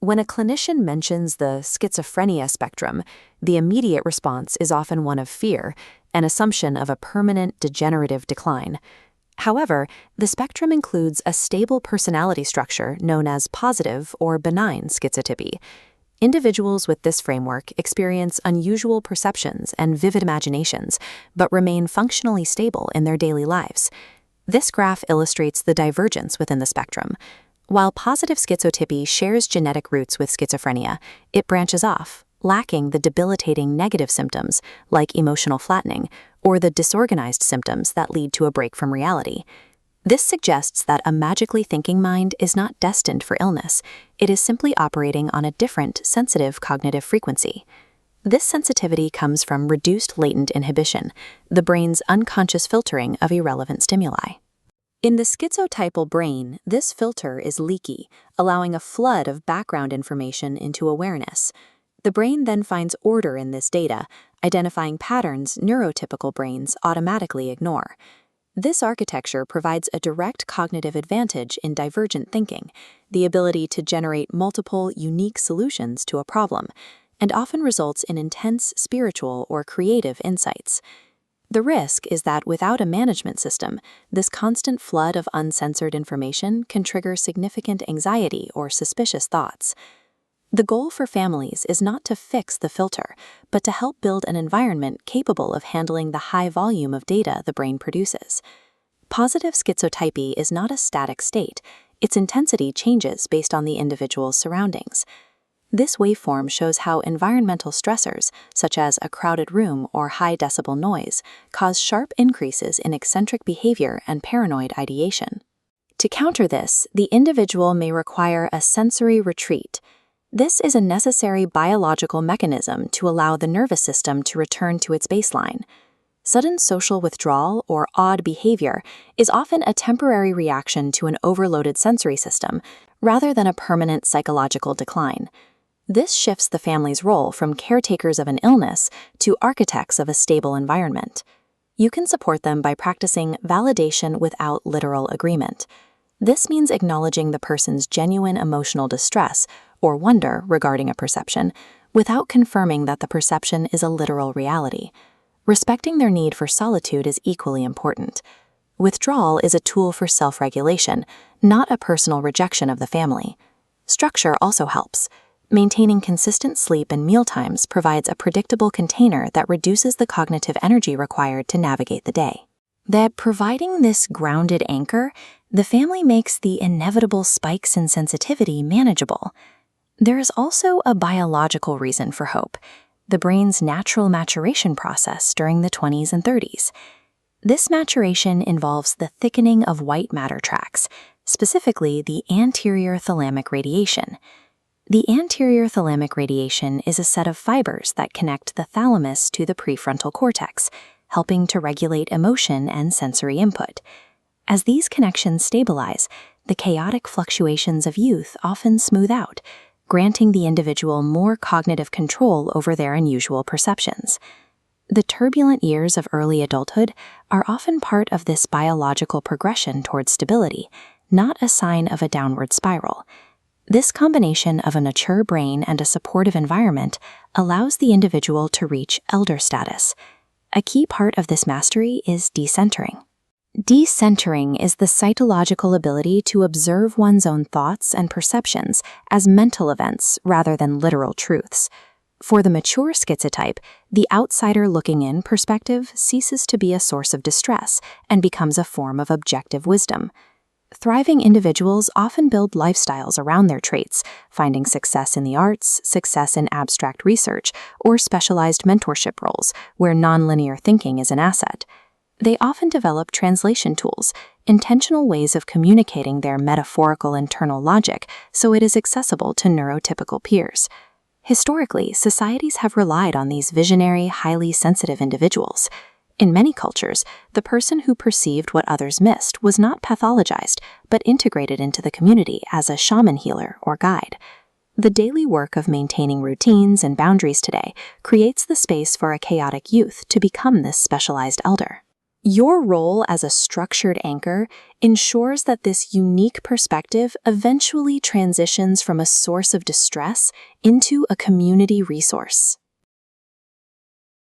When a clinician mentions the schizophrenia spectrum, the immediate response is often one of fear, an assumption of a permanent degenerative decline. However, the spectrum includes a stable personality structure known as positive or benign schizotypy. Individuals with this framework experience unusual perceptions and vivid imaginations, but remain functionally stable in their daily lives. This graph illustrates the divergence within the spectrum. While positive schizotypy shares genetic roots with schizophrenia, it branches off, lacking the debilitating negative symptoms like emotional flattening or the disorganized symptoms that lead to a break from reality. This suggests that a magically thinking mind is not destined for illness. It is simply operating on a different, sensitive cognitive frequency. This sensitivity comes from reduced latent inhibition, the brain's unconscious filtering of irrelevant stimuli. In the schizotypal brain, this filter is leaky, allowing a flood of background information into awareness. The brain then finds order in this data, identifying patterns neurotypical brains automatically ignore. This architecture provides a direct cognitive advantage in divergent thinking, the ability to generate multiple, unique solutions to a problem, and often results in intense spiritual or creative insights. The risk is that without a management system, this constant flood of uncensored information can trigger significant anxiety or suspicious thoughts. The goal for families is not to fix the filter, but to help build an environment capable of handling the high volume of data the brain produces. Positive schizotypy is not a static state. Its intensity changes based on the individual's surroundings. This waveform shows how environmental stressors, such as a crowded room or high decibel noise, cause sharp increases in eccentric behavior and paranoid ideation. To counter this, the individual may require a sensory retreat. This is a necessary biological mechanism to allow the nervous system to return to its baseline. Sudden social withdrawal or odd behavior is often a temporary reaction to an overloaded sensory system, rather than a permanent psychological decline. This shifts the family's role from caretakers of an illness to architects of a stable environment. You can support them by practicing validation without literal agreement. This means acknowledging the person's genuine emotional distress or wonder regarding a perception, without confirming that the perception is a literal reality. Respecting their need for solitude is equally important. Withdrawal is a tool for self-regulation, not a personal rejection of the family. Structure also helps. Maintaining consistent sleep and meal times provides a predictable container that reduces the cognitive energy required to navigate the day. That providing this grounded anchor, the family makes the inevitable spikes in sensitivity manageable. There is also a biological reason for hope: the brain's natural maturation process during the 20s and 30s. This maturation involves the thickening of white matter tracts, specifically the anterior thalamic radiation. The anterior thalamic radiation is a set of fibers that connect the thalamus to the prefrontal cortex, helping to regulate emotion and sensory input. As these connections stabilize, the chaotic fluctuations of youth often smooth out, granting the individual more cognitive control over their unusual perceptions. The turbulent years of early adulthood are often part of this biological progression towards stability, not a sign of a downward spiral. This combination of a mature brain and a supportive environment allows the individual to reach elder status. A key part of this mastery is decentering. Decentering is the cytological ability to observe one's own thoughts and perceptions as mental events rather than literal truths. For the mature schizotype, the outsider-looking-in perspective ceases to be a source of distress and becomes a form of objective wisdom. Thriving individuals often build lifestyles around their traits, finding success in the arts, success in abstract research, or specialized mentorship roles where nonlinear thinking is an asset. They often develop translation tools, intentional ways of communicating their metaphorical internal logic so it is accessible to neurotypical peers. Historically, societies have relied on these visionary, highly sensitive individuals. In many cultures, the person who perceived what others missed was not pathologized, but integrated into the community as a shaman healer or guide. The daily work of maintaining routines and boundaries today creates the space for a chaotic youth to become this specialized elder. Your role as a structured anchor ensures that this unique perspective eventually transitions from a source of distress into a community resource.